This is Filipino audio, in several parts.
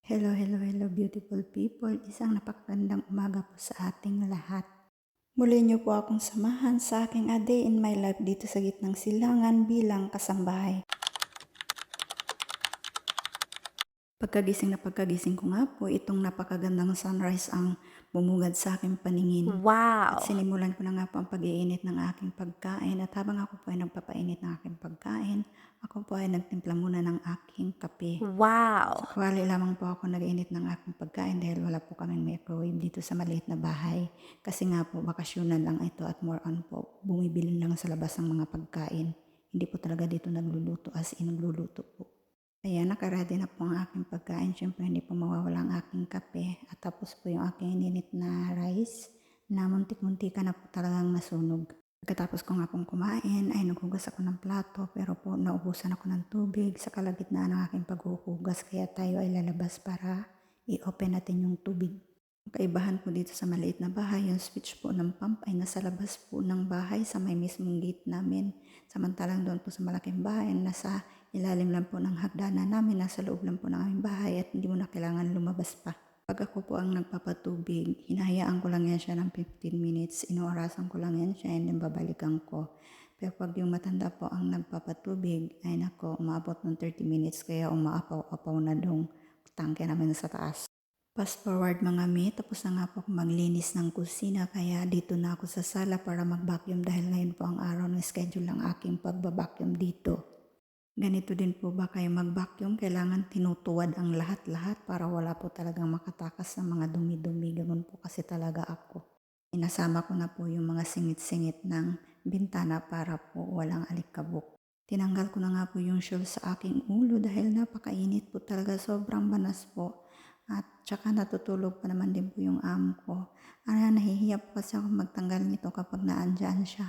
Hello, hello, hello beautiful people. Isang napakagandang umaga po sa ating lahat. Muli niyo po akong samahan sa aking A Day in My Life dito sa gitnang silangan bilang kasambahay. Pagkagising ko nga po, itong napakagandang sunrise ang bumugad sa aking paningin. At Wow! sinimulan ko na nga po ang pag-iinit ng aking pagkain. At habang ako po ay nagpapainit ng aking pagkain, ako po ay nagtimpla muna ng aking kape. Wow! Sakali lamang po ako nag-init ng aking pagkain dahil wala po kaming microwave dito sa maliit na bahay. Kasi nga po, bakasyonan lang ito at more on po, bumibili lang sa labas ng mga pagkain. Hindi po talaga dito nagluluto as in nagluluto po. Ayan, nakaready na po ang aking pagkain. Siyempre, hindi po mawawala ang aking kape. At tapos po yung aking ininit na rice na muntik-munti ka na po talagang nasunog. Pagkatapos ko nga pong kumain, ay naghugas ako ng plato. Pero po, naubusan ako ng tubig sa kalagitnaan ng aking paghuhugas. Kaya tayo ay lalabas para i-open natin yung tubig. Ang kaibahan po dito sa maliit na bahay, yung switch po ng pump ay nasa labas po ng bahay sa may mismong gate namin. Samantalang doon po sa malaking bahay, nasa ilalim lang po ng hagdanan namin, nasa loob lang po ng aming bahay at hindi mo na kailangan lumabas pa. Pag ako po ang nagpapatubig, hinahayaan ko lang yan siya ng 15 minutes, inuorasan ko lang yan siya and then babalikan ko. Pero pag yung matanda po ang nagpapatubig, ay nako, umabot ng 30 minutes kaya umaapaw-apaw na dong tangke namin sa taas. Fast forward mga mi, tapos na nga po ako maglinis ng kusina kaya dito na ako sa sala para mag-vacuum dahil ngayon po ang araw ng schedule ng aking pagbabacuum dito. Ganito din po ba kayo mag-vacuum? Kailangan tinutuwad ang lahat-lahat para wala po talagang makatakas sa mga dumi-dumi. Ganun po kasi talaga ako. Inasama ko na po yung mga singit-singit ng bintana para po walang alikabok. Tinanggal ko na nga po yung shawl sa aking ulo dahil napakainit po talaga, sobrang banas po. At tsaka natutulog pa naman din po yung amo ko. Nahihiya po kasi ako magtanggal nito kapag naandyan siya.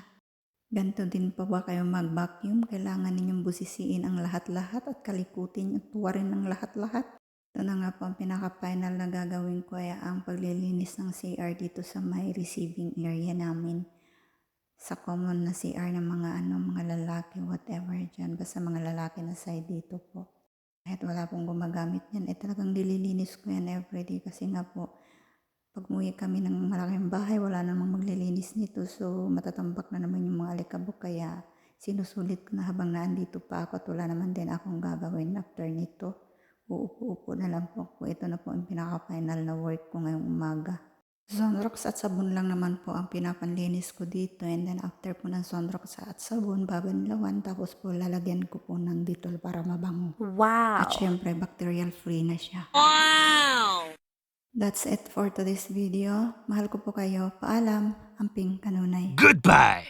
Ganito din pa ba kayo mag-vacuum? Kailangan ninyong busisiin ang lahat-lahat at kalikutin at tuwarin ng lahat-lahat. Ito na nga po ang pinaka-final na gagawin ko ay ang paglilinis ng CR dito sa may receiving area namin. Sa common na CR ng mga lalaki, whatever dyan. Basta mga lalaki na side dito po. Kahit wala pong gumagamit yan, talagang nililinis ko yan everyday kasi nga po, pag umuwi kami ng malaking bahay, wala namang maglilinis nito. So, matatambak na naman yung mga alikabok. Kaya, sinusulit ko na habang naandito pa ako at wala naman din akong gagawin after nito. Uupo-upo na lang po ako. Ito na po ang pinaka-final na work ko ngayong umaga. Sunrox at sabon lang naman po ang pinapanlinis ko dito. And then after po ng sunrox at sabon, babanlawan. Tapos po lalagyan ko po ng Dettol para mabango. At Wow! syempre, bacterial free na siya. Wow! That's it for today's video. Mahal ko po kayo. Paalam, Amping Kanunay. Goodbye!